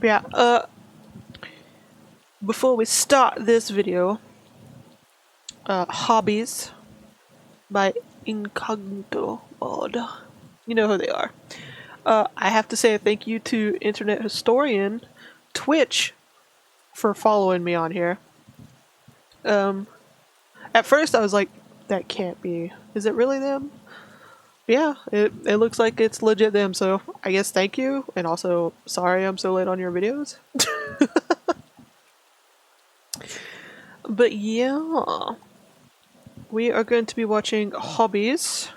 Yeah, before we start this video, Hobbies by Incognito mod. You know who they are. I have to say thank you to Internet Historian Twitch for following me on here. At first I was like, that can't be. Is it really them? Yeah, it looks like it's legit them, so I guess thank you, and also sorry I'm so late on your videos. But yeah, we are going to be watching Hobbies.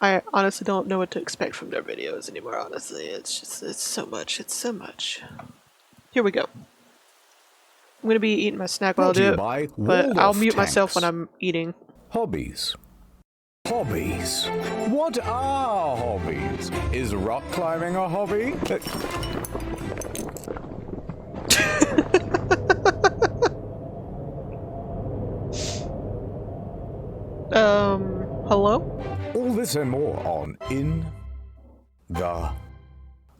I honestly don't know what to expect from their videos anymore, honestly. It's so much. Here we go. I'm gonna be eating my snack while I do it, but I'll mute myself when I'm eating. Hobbies. Hobbies. What are hobbies? Is rock climbing a hobby? Hello? All this and more on In the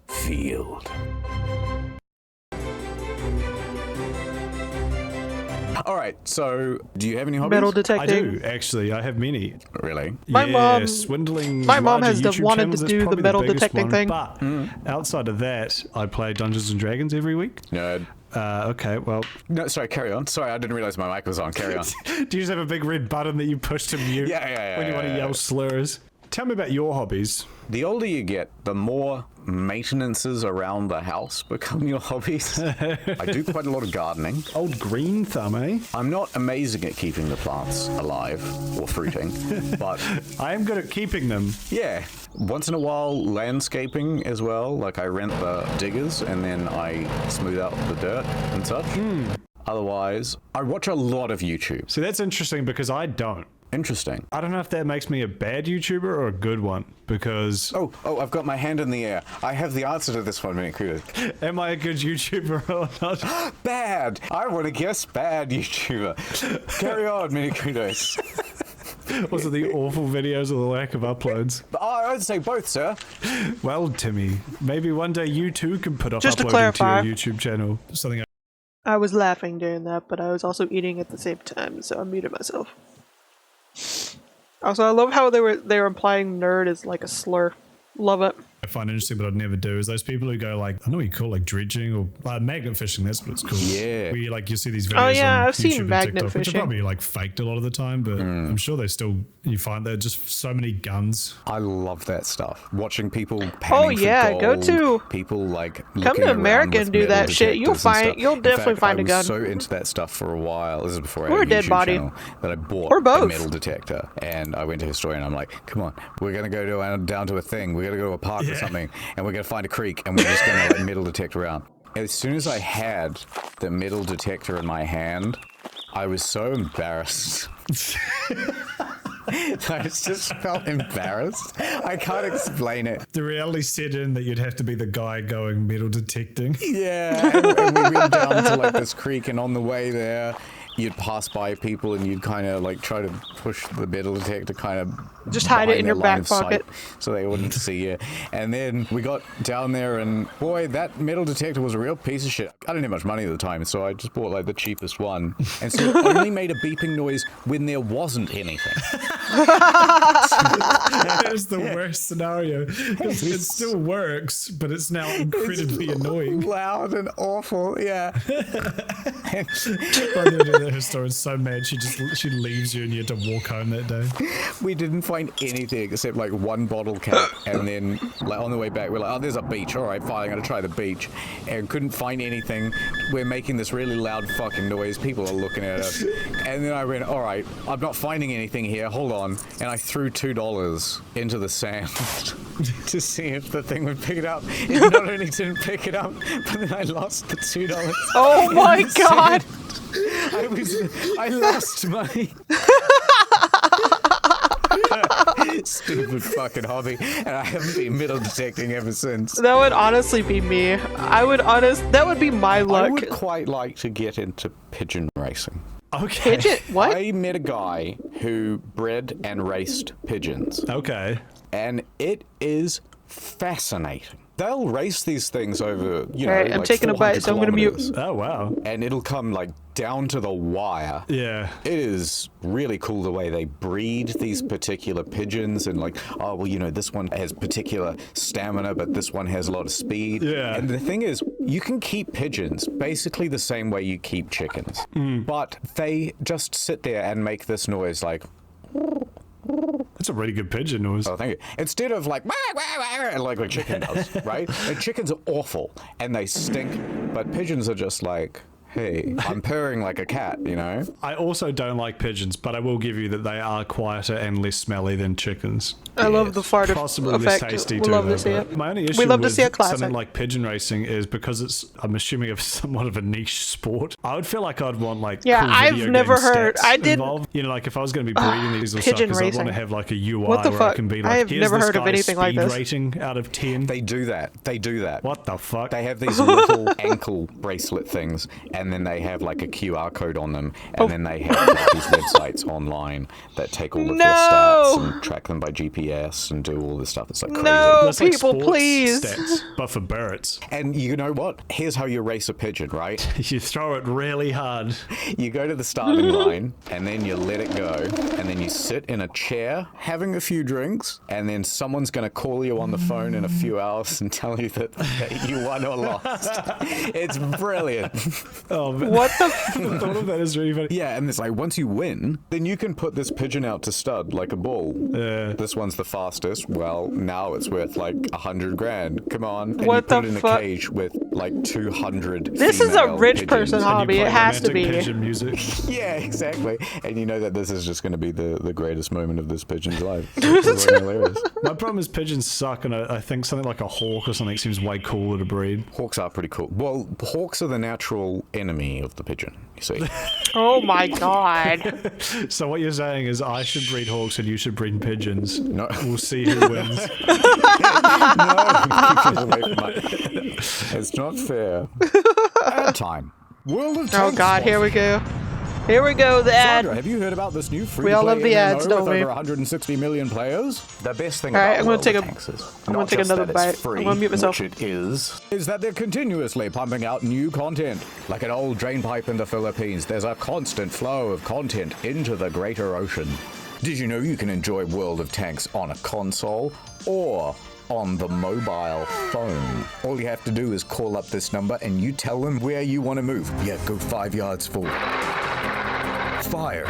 Field. All right, so do you have any hobbies? Metal detecting. I do, actually. I have many. Really? My mom- swindling. my mom has YouTube wanted channels to is do the probably metal biggest detecting one, thing. But outside of that, I play Dungeons and Dragons every week. Nerd. Okay, well. No, sorry, carry on. Sorry, I didn't realize my mic was on. Carry on. Do you just have a big red button that you push to mute when you want to yell slurs? Tell me about your hobbies. The older you get, the more maintenances around the house become your hobbies. I do quite a lot of gardening. Old green thumb, eh? I'm not amazing at keeping the plants alive or fruiting, but I am good at keeping them. yeah, once in a while landscaping as well. Like I rent the diggers and then I smooth out the dirt and such. Otherwise, I watch a lot of YouTube. So that's interesting because I don't. Interesting. I don't know if that makes me a bad YouTuber or a good one, because... Oh, I've got my hand in the air. I have the answer to this one, Minikuda. Am I a good YouTuber or not? Bad! I want to guess bad YouTuber. Carry on, Minikudos. Was it the awful videos or the lack of uploads? I'd say both, sir. Well, Timmy, maybe one day you too can put up Just to uploading clarify, to your YouTube channel. Something I was laughing during that, but I was also eating at the same time, so I muted myself. Also, I love how they were implying nerd is like a slur. Love it. I find interesting but I'd never do is those people who go like, I don't know what you call it, like dredging or magnet fishing, that's what it's called. Yeah. Where you like, you see these videos Oh yeah, on I've seen YouTube and magnet TikTok, which are fishing. probably like faked a lot of the time, but I'm sure they still, you find there are just so many guns. I love that stuff. Watching people panning for yeah, gold, go to- people like Come to America and do that shit. You'll definitely find a gun. I was so into that stuff for a while. This is before I Or had a dead YouTube body. channel, that I bought Or both. a metal detector, and I went to Historian. I'm like, come on, we're gonna go down to a thing. We're gonna go to a park or something, and we're gonna find a creek, and we're just gonna like metal detector around. As soon as I had the metal detector in my hand, I was so embarrassed. I just felt embarrassed. I can't explain it. The reality set in that you'd have to be the guy going metal detecting. Yeah, and we went down to like this creek, and on the way there, you'd pass by people and you'd kind of like try to push the metal detector kind of Just hide it in your back pocket so they wouldn't see you. And then we got down there, and boy, that metal detector was a real piece of shit. I didn't have much money at the time, so I just bought like the cheapest one, and so it only made a beeping noise when there wasn't anything. That is the worst scenario. It still works, but it's now incredibly annoying. Loud and awful, yeah. The historian's so mad she leaves you and you have to walk home that day. We didn't find anything except like one bottle cap, and then like on the way back we're like, oh, there's a beach. All right, fine, I'm gonna try the beach, and couldn't find anything. We're making this really loud fucking noise. People are looking at us, and then I went, all right, I'm not finding anything here. Hold on, and I threw $2 into the sand to see if the thing would pick it up. It not only didn't pick it up, but then I lost the $2. Oh my god! I lost money. Stupid fucking hobby, and I haven't been metal detecting ever since. That would honestly be me. That would be my luck. I would quite like to get into pigeon racing. Okay. Pigeon? What? I met a guy who bred and raced pigeons. Okay. And it is fascinating. they'll race these things over, you know, Alright, I'm like taking a 400 bite, so I'm gonna mute. kilometers. Oh, wow. And it'll come like down to the wire. Yeah. It is really cool the way they breed these particular pigeons, and like, oh, well, you know, this one has particular stamina, but this one has a lot of speed. Yeah. And the thing is, you can keep pigeons basically the same way you keep chickens, but they just sit there and make this noise like, That's a really good pigeon noise. oh, thank you. Instead of like, like a chicken does, right? And chickens are awful and they stink, but pigeons are just like, hey, I'm purring like a cat, you know? I also don't like pigeons, but I will give you that they are quieter and less smelly than chickens. I love the fart Possibly effect. less tasty We too. love though, to see but it. My only issue We love to with see a classic. something like pigeon racing is because it's, I'm assuming, of somewhat of a niche sport. I would feel like I'd want like Yeah, cool I've video never game heard- stats I did- involved. You know, like if I was going to be breeding these or stuff, pigeon because I'd want racing. to have like a UI What the where I fuck? can be I like, have here's never this heard of guy's anything like speed this. rating out of 10. They do that. They do that. What the fuck? They have these little ankle bracelet things, and then they have like a QR code on them, and then they have like, these websites online that take all of their stats and track them by GPS and do all this stuff. It's like crazy. No, That's like people, sports please. stats, but for birds. And you know what? Here's how you race a pigeon, right? You throw it really hard. You go to the starting line, and then you let it go, and then you sit in a chair having a few drinks, and then someone's going to call you on the phone in a few hours and tell you that you won or lost. It's brilliant. Oh, man. What the? The thought of that is really funny. Yeah, and it's like, once you win, then you can put this pigeon out to stud like a bull. Yeah. This one's the fastest. Well, now it's worth like 100 grand. Come on. And What you put the it in fuck? a cage with like 200 This is a female rich pigeons. person And you hobby. play It has to romantic be. pigeon music. Yeah, exactly. And you know that this is just going to be the greatest moment of this pigeon's life. It's really hilarious. My problem is pigeons suck, and I think something like a hawk or something seems way cooler to breed. Hawks are pretty cool. Well, hawks are the natural enemy of the pigeon, you see. Oh my god. So what you're saying is I should breed hawks and you should breed pigeons. No. We'll see who wins. It's not fair. Ad time. World of Oh Tanks god, here we go. Here we go, the Sandra, ad. have you heard about this new free We all love the ads, don't with we? over 160 million players? The best thing Alright, about I'm gonna World take of a- Tanks is I'm gonna not take just another that bite. it's free, I'm gonna mute myself. which it is that they're continuously pumping out new content. Like an old drain pipe in the Philippines, there's a constant flow of content into the greater ocean. Did you know you can enjoy World of Tanks on a console or on the mobile phone? All you have to do is call up this number and you tell them where you want to move. Yeah, go 5 yards forward. Fire.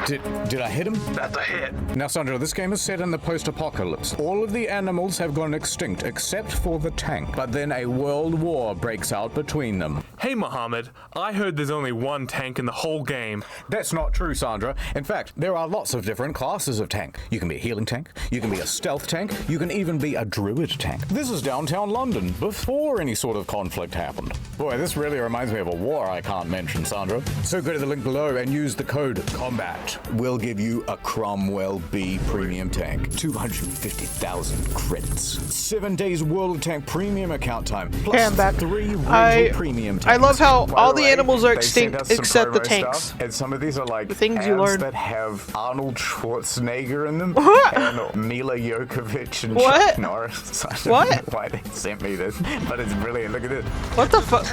Did I hit him? That's a hit. Now, Sandra, this game is set in the post-apocalypse. All of the animals have gone extinct except for the tank. But then a world war breaks out between them. Hey, Mohammed, I heard there's only one tank in the whole game. That's not true, Sandra. In fact, there are lots of different classes of tank. You can be a healing tank, you can be a stealth tank, you can even be a druid tank. This is downtown London, before any sort of conflict happened. Boy, this really reminds me of a war I can't mention, Sandra. So go to the link below and use the code COMBAT. We'll give you a Cromwell B premium tank. 250,000 credits. 7 days World of Tank premium account time. Plus Okay, I'm back. 3 Regal I- premium tanks. I love how By all the the way, animals are they sent extinct us some except the promo tanks. stuff, and some of these are like The things you ads learn. that have Arnold Schwarzenegger in them What? and Mila Jokovic and What? Chuck Norris. I don't What? know why they sent me this, but it's brilliant. Look at this. What the fuck?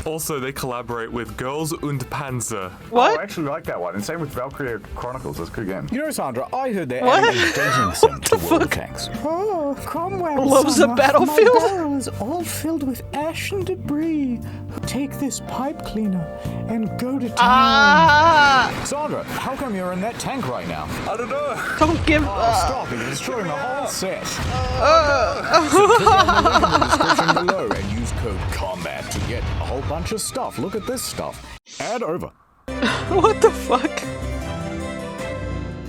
Also, they collaborate with Girls und Panzer. Oh, I What? actually like that one. And same with Valkyria Chronicles. It's a good game. You know, Sandra, I heard they're What? adding a dating sim to World of Tanks. Oh, Cromwell. Loves a battlefield? My barrel is all filled with ash and debris. Take this pipe cleaner and go to town. Ah! Sandra, how come you're in that tank right now? I don't know. Don't give Stop it, you're destroying the whole set. So click on the link in the description below and use code COMBAT to get a whole bunch of stuff. Look at this stuff. Ad over. What the fuck?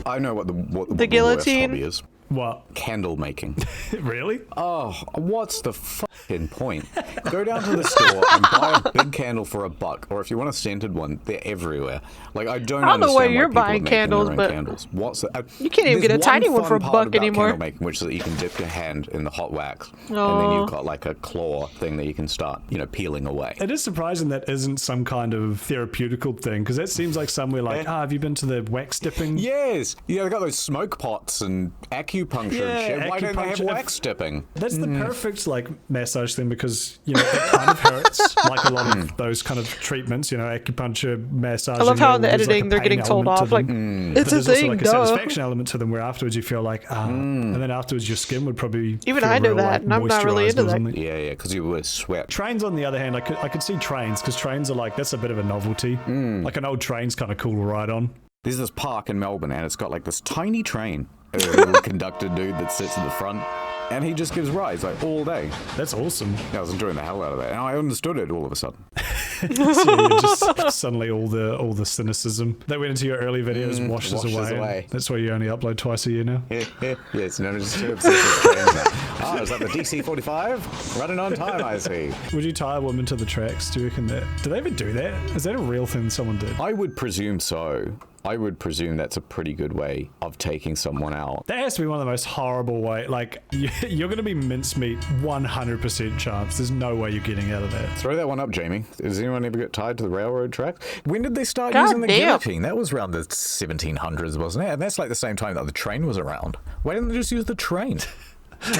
I know what the worst guillotine? hobby is. What? Candle making. Really? Oh, what's the fuck? pinpoint. Go down to the store and buy a big candle for $1, or if you want a scented one, they're everywhere. Like I don't know where understand you're why people buying are making candles, their own but candles. What's that? you can't even get a tiny one for $1 anymore. Candle making, which is that you can dip your hand in the hot wax, and then you've got like a claw thing that you can start, peeling away. It is surprising that isn't some kind of therapeutical thing, because that seems like somewhere like, have you been to the wax dipping? Yes, they've got those smoke pots and acupuncture and shit. Why don't they have wax dipping? That's the perfect like massage thing, because it kind of hurts like a lot of those kind of treatments, acupuncture, massage. I love how in the editing like they're getting told off like it's a there's thing. Also like a satisfaction element to them, where afterwards you feel like and then afterwards your skin would probably even feel I know real, that, like, and I'm not really into that. Yeah, because you would sweat. Trains, on the other hand, I could see trains, because trains are like, that's a bit of a novelty. Like an old train's kind of cool to ride on. There's this park in Melbourne, and it's got like this tiny train. A little conductor dude that sits in the front, and he just gives rides like all day. That's awesome. I was enjoying the hell out of that, and I understood it all of a sudden. So you just suddenly all the cynicism that went into your early videos washes away. That's why you only upload twice a year now. Yes, no, just too obsessed with trains now. Is that the DC-45 running on time? I see. Would you tie a woman to the tracks? Do you reckon that? Do they ever do that? Is that a real thing someone did? I would presume so. I would presume that's a pretty good way of taking someone out. That has to be one of the most horrible way. Like, you're going to be mincemeat 100% chance. There's no way you're getting out of that. Throw that one up, Jamie. Does anyone ever get tied to the railroad tracks? When did they start using the guillotine? That was around the 1700s, wasn't it? And that's like the same time that the train was around. Why didn't they just use the train?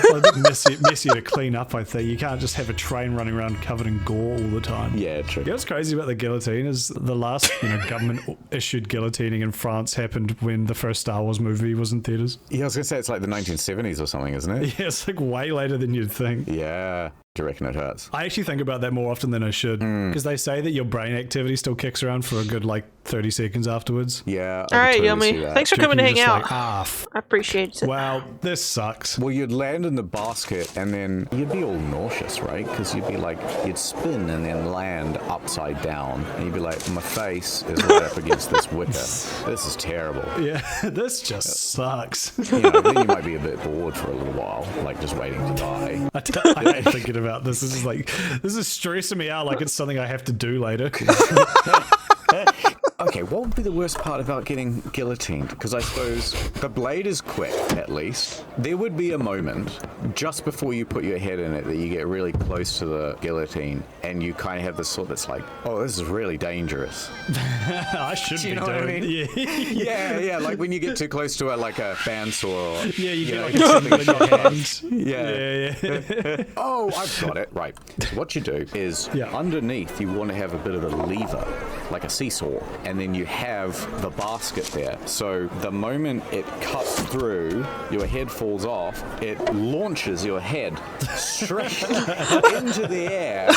Well, a bit messy to clean up, I think. You can't just have a train running around covered in gore all the time. Yeah, true. You know what's crazy about the guillotine is the last government-issued guillotining in France happened when the first Star Wars movie was in theaters. Yeah, I was going to say it's like the 1970s or something, isn't it? Yeah, it's like way later than you'd think. Yeah. Do you reckon it hurts? I actually think about that more often than I should, because they say that your brain activity still kicks around for a good 30 seconds afterwards. Yeah. All right, Yummy. Thanks for coming to hang out. I appreciate it. Wow, this sucks. Well, you'd land in the basket and then you'd be all nauseous, right? Because you'd be you'd spin and then land upside down. And you'd be like, my face is right up against this wicker. This is terrible. Yeah, this just sucks. Then you might be a bit bored for a little while, just waiting to die. I hate thinking about this. This is stressing me out like it's something I have to do later. Okay, what would be the worst part about getting guillotined? Because I suppose the blade is quick, at least. There would be a moment just before you put your head in it that you get really close to the guillotine and you kind of have this thought that's like, oh, this is really dangerous. I should be doing what I mean? Yeah. Yeah, like when you get too close to like a bandsaw or... Yeah, you get something in your hand. Yeah. Oh, I've got it. Right. So what you do is underneath you want to have a bit of a lever, like a seesaw, and then you have the basket there. So the moment it cuts through, your head falls off, it launches your head straight into the air,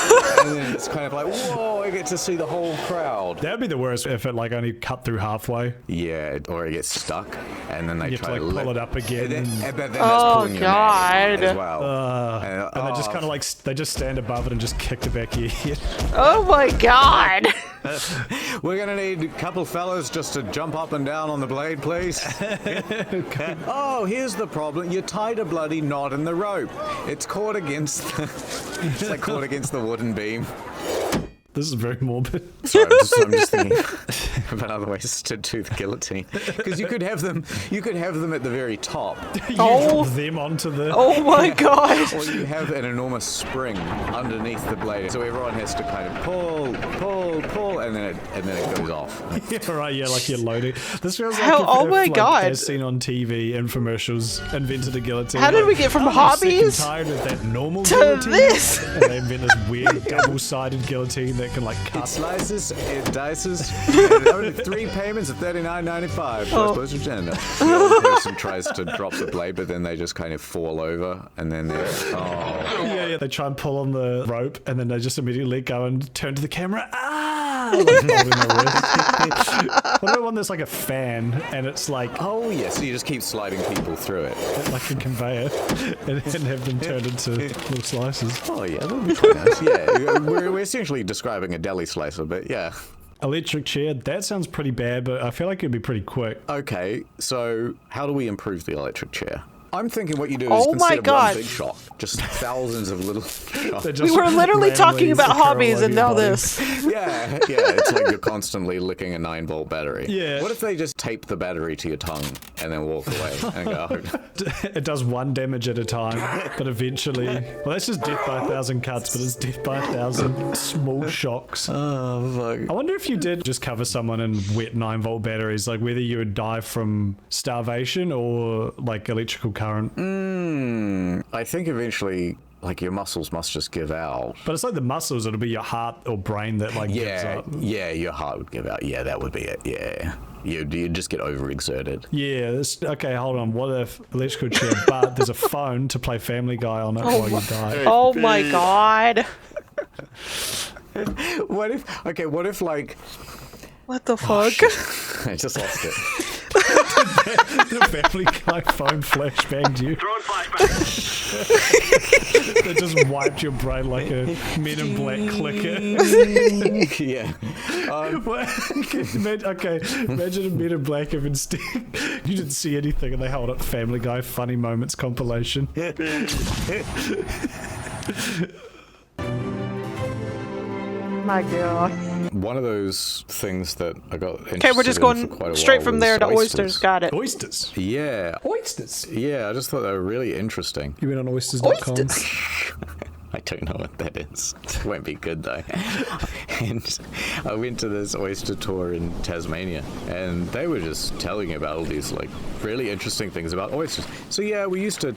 and then it's kind of like, whoa, I get to see the whole crowd. That'd be the worst if it only cut through halfway. Yeah, or it gets stuck, and then they try to pull it up again. And then that's oh pulling your God! neck as well. And they just kind of they just stand above it and just kick the back of your head. Oh my God! We're gonna need a couple fellas just to jump up and down on the blade, please. Oh, here's the problem. You tied a bloody knot in the rope. It's caught against the wooden beam. This is very morbid. Sorry, I'm just thinking about other ways to do the guillotine. Because you could have them at the very top. You drop them onto the... Oh my God! Or you have an enormous spring underneath the blade, so everyone has to kind of pull, and then it goes off. Yeah, right. Yeah, like you're loading. This feels like oh my God! As seen on TV infomercials, invented a guillotine. How did we get from hobbies tired of that normal to guillotine, this? And they invent this weird double-sided guillotine that can cut. It slices, it dices, and 3 payments of $39.95 plus postage and the other person tries to drop the blade, but then they just kind of fall over, and then they're Yeah, they try and pull on the rope, and then they just immediately go and turn to the camera. Like holding their wrist. What about one that's like a fan, and it's like oh yeah, so you just keep sliding people through it like a conveyor, and have them turned into little slices. Oh yeah, that would be quite nice. Yeah, we're essentially describing a deli slicer, but yeah. Electric chair, that sounds pretty bad, but I feel like it'd be pretty quick. Okay, so how do we improve the electric chair? I'm thinking what you do is instead of one big shot, just thousands of little shots. We were literally talking about hobbies and now this. Yeah, it's like you're constantly licking a 9-volt battery. Yeah. What if they just tape the battery to your tongue and then walk away and go, It does 1 damage at a time, but eventually... Well, that's just death by 1,000 cuts, but it's death by 1,000 small shocks. oh, fuck. I wonder if you did just cover someone in wet 9-volt batteries, like whether you would die from starvation or like electrical current. I think eventually, like, your muscles must just give out. But it's like the muscles, it'll be your heart or brain that like gives up. Yeah, your heart would give out. Yeah, that would be it. Yeah. You'd just get overexerted. Yeah, okay, hold on. What if electrical chair, but there's a phone to play Family Guy on it while you die? Oh my god. What if, like... What the fuck? I just lost it. The Family Guy phone flashbanged you. Throwing flashback. It just wiped your brain like a Men in Black clicker. Yeah. Imagine a Men in Black if instead you didn't see anything and they held up Family Guy Funny Moments compilation. My god. One of those things that I got interested Okay, we're just going in for quite a straight while from was there to oysters. Got it. Oysters. Yeah. Oysters. Yeah, I just thought they were really interesting. You went on oysters.com. Oysters. I don't know what that is. It won't be good though. And I went to this oyster tour in Tasmania, and they were just telling about all these like really interesting things about oysters. So yeah, we used to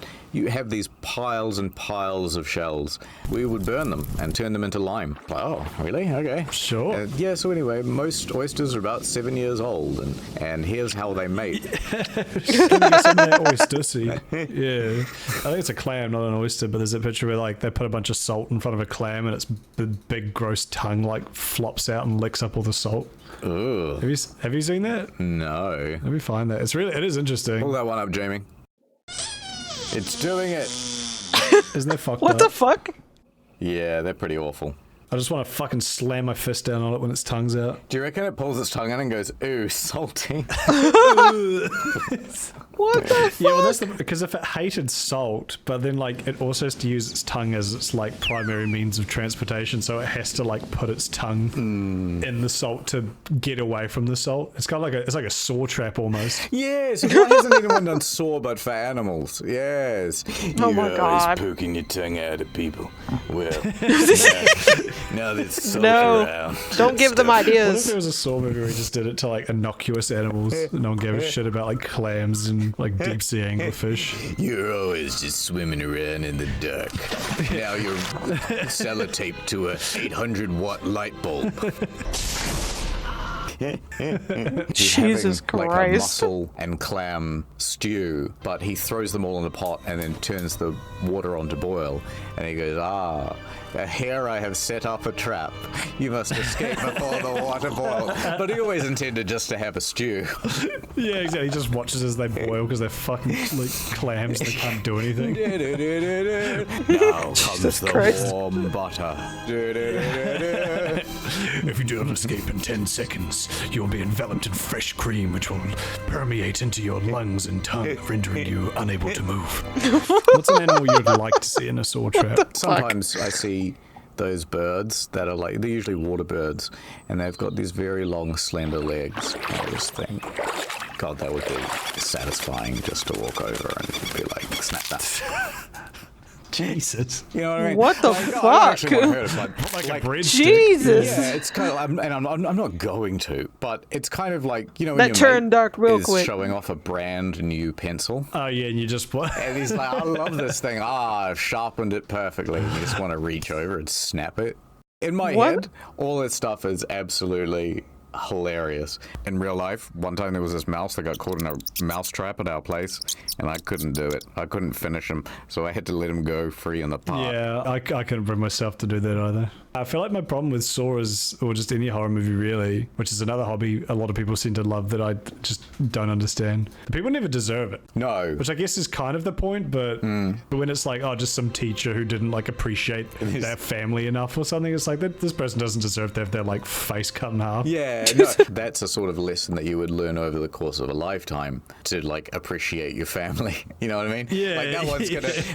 have these piles and piles of shells. We would burn them and turn them into lime. Oh, really? Okay. Sure. Yeah. So anyway, most oysters are about 7 years old, and here's how they mate. Give me some of that oyster, see. Yeah. I think it's a clam, not an oyster, but there's a picture where like they put a bunch of salt in front of a clam and its big gross tongue like flops out and licks up all the salt. Ugh. Have you seen that? No. Let me find that. It is interesting. Pull that one up, Jamie. It's doing it. Isn't that fucked What up? the fuck? Yeah, they're pretty awful. I just want to fucking slam my fist down on it when its tongue's out. Do you reckon it pulls its tongue out and goes, ooh, salty? What the fuck? Yeah, well, that's because if it hated salt, but then like it also has to use its tongue as its like primary means of transportation, so it has to like put its tongue in the salt to get away from the salt. It's kind of like it's like a saw trap almost. Yes, why hasn't anyone done saw but for animals? Yes. Oh my god. Poking your tongue out at people. Well, now there's salt No. around. Don't give them What if ideas. there was a Saw movie where he just did it to like innocuous animals? No one gave a shit about like clams and like deep sea anglerfish. You're always just swimming around in the dark. Now you're sellotaped to a 800-watt light bulb. Jesus Like a Christ. mussel and clam stew, but he throws them all in a pot and then turns the water on to boil. And he goes, here I have set up a trap. You must escape before the water boils. But he always intended just to have a stew. Yeah, exactly. He just watches as they boil because they're fucking like clams. They can't do anything. Now comes the Christ. warm butter. If you do not escape in 10 seconds, you will be enveloped in fresh cream, which will permeate into your lungs and tongue, rendering you unable to move. What's an animal you'd like to see in a saw trap? Sometimes I see those birds that are like, they're usually water birds, and they've got these very long, slender legs. I just think, God, that would be satisfying just to walk over and be like, snap that. Jesus. You know what I mean? What the I don't fuck? actually want to hurt it, but Like a breadstick. Jesus. yeah, it's kind of, I'm not going to, but it's kind of like, you know, when That your turned mate dark real is quick. showing off a brand new pencil. Oh, yeah, and you just what? And he's like, I love this thing. I've sharpened it perfectly. And you just want to reach over and snap it. In my What? head, all that stuff is absolutely hilarious. In real life, one time there was this mouse that got caught in a mouse trap at our place, and I couldn't do it. I couldn't finish him, so I had to let him go free in the park. Yeah, I couldn't bring myself to do that either. I feel like my problem with Saw is, or just any horror movie really, which is another hobby a lot of people seem to love that I just don't understand. The people never deserve it. No. Which I guess is kind of the point, but when it's like, oh, just some teacher who didn't like appreciate their family enough or something, it's like this person doesn't deserve to have their like face cut in half. Yeah, no, that's a sort of lesson that you would learn over the course of a lifetime to like appreciate your family. You know what I mean? Yeah. Like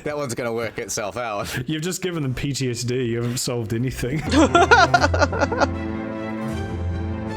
that one's gonna work itself out. You've just given them PTSD. You haven't solved anything.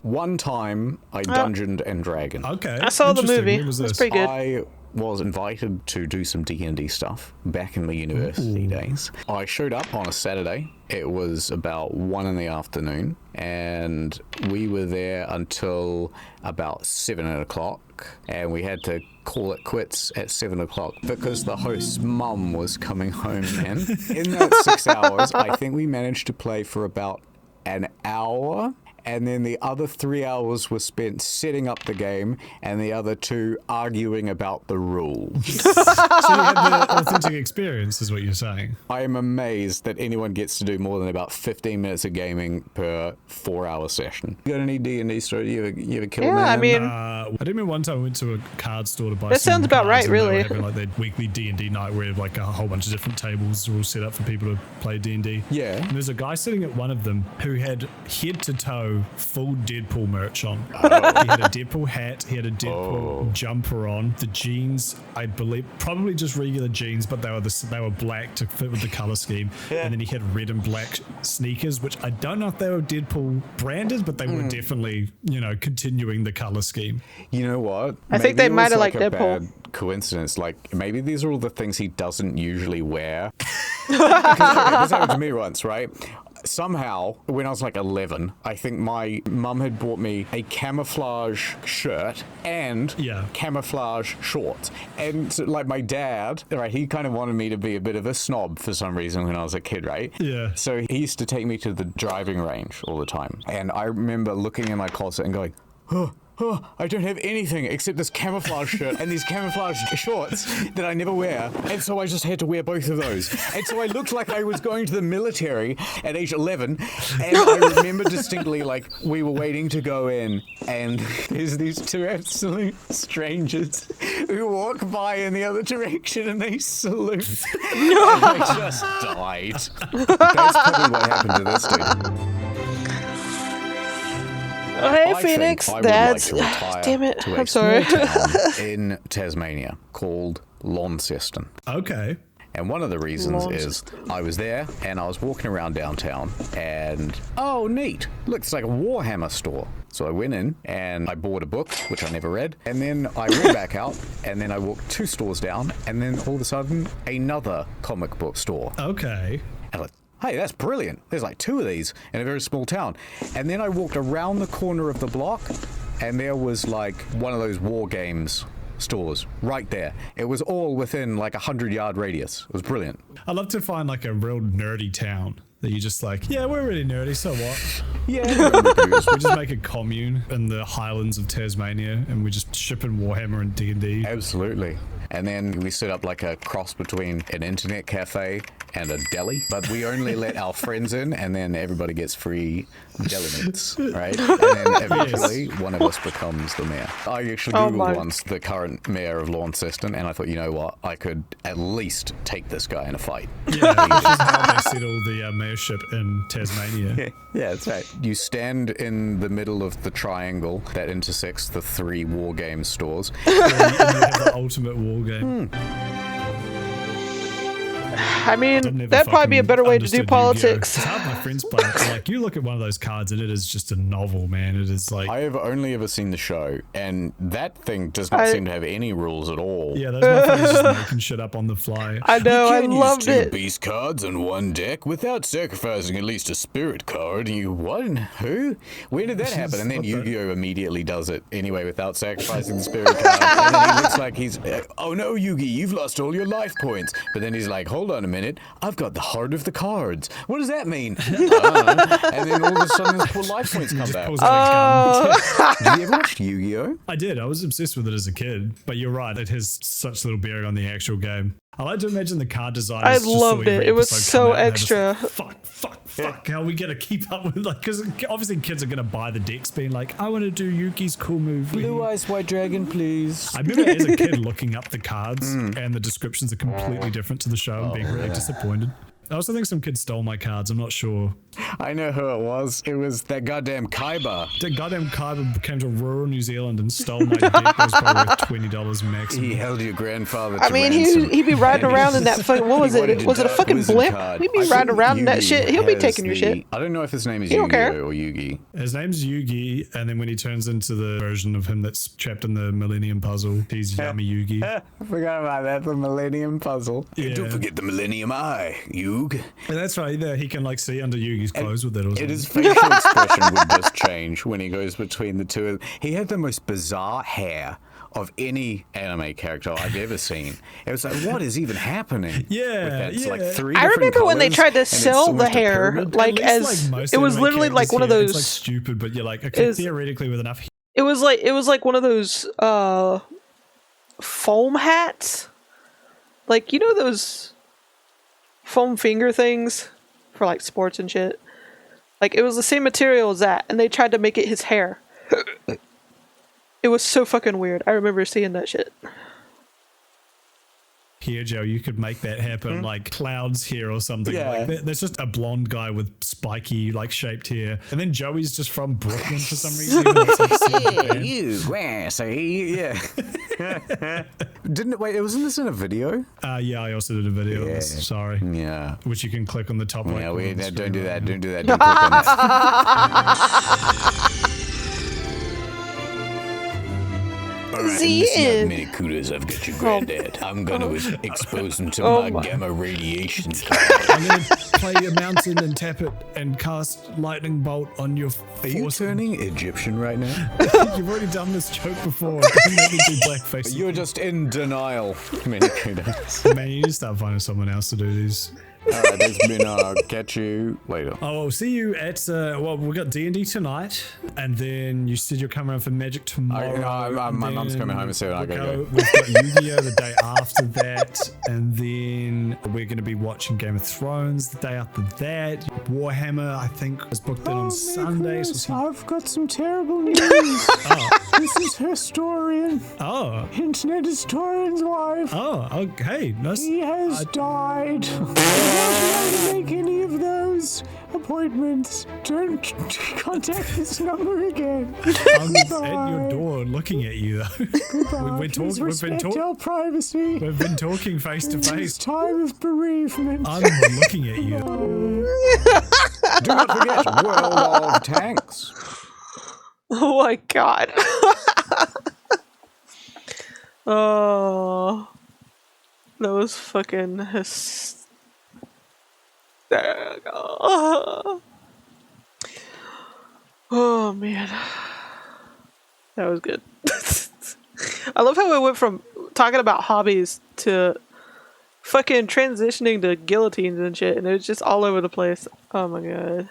One time I Dungeoned and Dragon. Okay. I saw the interesting. movie. When was It's this? pretty good. I was invited to do some D&D stuff back in the university days. I showed up on a Saturday. It was about 1 in the afternoon, and we were there until about 7 o'clock, and we had to call it quits at 7 o'clock because the host's mum was coming home then. In that 6 hours, I think we managed to play for about an hour. And then the other 3 hours were spent setting up the game, and the other 2 arguing about the rules. So you had the authentic experience, is what you're saying. I am amazed that anyone gets to do more than about 15 minutes of gaming per 4-hour session. You got any D&D story? You ever killed a man? I mean, I remember one time I went to a card store to buy That some sounds about cards, right, and they were really. having like their weekly D&D night where like a whole bunch of different tables are all set up for people to play D&D. Yeah. And there's a guy sitting at one of them who had head to toe full Deadpool merch on. He had a Deadpool hat, he had a Deadpool jumper on, the jeans, I believe, probably just regular jeans, but they were black to fit with the color scheme. Yeah. And then he had red and black sneakers, which I don't know if they were Deadpool branded, but they were definitely, continuing the color scheme. You know what? I think they might have liked a Deadpool. bad coincidence. Like, maybe these are all the things he doesn't usually wear. This happened to me once, right? Somehow, when I was like 11, I think my mum had bought me a camouflage shirt and camouflage shorts. And so, like, my dad, right, he kind of wanted me to be a bit of a snob for some reason when I was a kid, right? Yeah. So he used to take me to the driving range all the time. And I remember looking in my closet and going, oh, I don't have anything except this camouflage shirt and these camouflage shorts that I never wear. And so I just had to wear both of those. And so I looked like I was going to the military at age 11. And I remember distinctly, like, we were waiting to go in, and there's these 2 absolute strangers who walk by in the other direction and they salute. And they just died. That's probably what happened to this dude. Hey, I Phoenix, think I would that's... like to retire Damn it, to a I'm sorry. small town in Tasmania called Launceston. Okay. And one of the reasons is I was there and I was walking around downtown and, oh, neat, looks like a Warhammer store. So I went in and I bought a book, which I never read, and then I went back out and then I walked 2 stores down and then all of a sudden another comic book store. Okay. And like, hey, that's brilliant. There's like 2 of these in a very small town. And then I walked around the corner of the block and there was like one of those war games stores right there. It was all within like 100-yard radius. It was brilliant. I'd love to find like a real nerdy town that you just like, yeah, we're really nerdy, so what? Yeah. We just make a commune in the highlands of Tasmania and we just ship in Warhammer and D&D. Absolutely. And then we set up like a cross between an internet cafe and a deli, but we only let our friends in, and then everybody gets free deli meats, right? And then eventually one of us becomes the mayor. I actually Googled once the current mayor of Launceston, and I thought, you know what, I could at least take this guy in a fight. Yeah, which is how they settled the mayorship in Tasmania. Yeah, that's right. You stand in the middle of the triangle that intersects the 3 war game stores. And you have the ultimate war game. I mean, that'd probably be a better way to do politics. It's hard my friends play it. Like, you look at one of those cards and it is just a novel, man. It is like... I have only ever seen the show, and that thing does not seem to have any rules at all. Yeah, those motherfuckers just making shit up on the fly. I know, I loved it. You can use 2 beast cards on one deck without sacrificing at least a spirit card. You, what? Who? When did that happen? And then Yu-Gi-Oh! Immediately does it anyway without sacrificing the spirit card. And then he looks like he's, oh no, Yugi, you've lost all your life points. But then he's like, hold on a minute, I've got the heart of the cards. What does that mean? And then all of a sudden his poor life points come back. Did you ever watch Yu-Gi-Oh? I did. I was obsessed with it as a kid. But you're right, it has such little bearing on the actual game. I like to imagine the card design. I loved it. It was so extra. Like, fuck. fuck, how are we gonna keep up with, like, because obviously kids are gonna buy the decks being like, I want to do Yuki's cool movie. Blue Eyes White Dragon, please. I remember as a kid looking up the cards and the descriptions are completely different to the show and being really disappointed. I also think some kids stole my cards. I'm not sure. I know who it was. It was that goddamn Kaiba. That goddamn Kaiba came to rural New Zealand and stole my deck. That was probably worth $20 maximum. He held your grandfather to I mean, ransom. he'd be riding around in that fucking, what was it? Was it a fucking blimp? He'd be riding around in that shit. He'll be taking your shit. I don't know if his name is He don't care. Yu-Gi-Oh or Yugi. His name's Yugi, and then when he turns into the version of him that's trapped in the Millennium Puzzle, he's Yami Yugi. I forgot about that, the Millennium Puzzle. Yeah. Don't forget the Millennium Eye, Yug. And that's right, there he can like see under Yugi's clothes with it or something. His facial expression would just change when he goes between the two. He had the most bizarre hair of any anime character I've ever seen. It was like, what is even happening? Yeah, It's yeah. like three I different remember when they colors, tried to and it's sell the almost a hair, pyramid. like, At least, as most it was anime literally like characters one of here, those. It's like stupid, but you're like, It okay, was- theoretically with enough. It was like one of those foam hats, like, you know, those foam finger things for like sports and shit. Like, it was the same material as that, and they tried to make it his hair. It was so fucking weird. I remember seeing that shit. Here, Joe, you could make that happen, like clouds here or something. Yeah. Like there's just a blonde guy with spiky, like shaped hair, and then Joey's just from Brooklyn for some reason. Even though it's like set in Japan. You grassy, yeah. Wasn't this in a video? Yeah, I also did a video. Yeah. Of this, sorry, Yeah. which you can click on the top right. Yeah, corner of the don't screen do right that. now. Don't do that. Don't click on that. Alright, The listen up, end. mini cooters. I've got your granddad. I'm gonna expose him to Oh my my. gamma radiation. I'm gonna play a mountain and tap it and cast lightning bolt on your. Are you turning Egyptian right now? You've already done this joke before. Don't make me do blackface. You're just in denial, mini cooters. Man, you need to start finding someone else to do these. Alright, that's been catch you later. Oh, I'll see you at well, we got D&D tonight, and then you said you're coming around for Magic tomorrow. My mum's coming home soon. I gotta go. We've got Yu-Gi-Oh the day after that, and then we're going to be watching Game of Thrones the day after that. Warhammer, I think, is booked in on Sunday. So I've got some terrible news. This is historian, internet historian's wife. Okay, nice. He has died. I won't be able to make any of those appointments. Don't contact this number again. I'm at your door looking at you, though. We've been talking face to face. Time of bereavement. I'm looking at you. Do not forget World of Tanks. Oh my god. Oh, that was fucking hysterical. Oh man, that was good. I love how we went from talking about hobbies to fucking transitioning to guillotines and shit, and it was just all over the place. Oh my god.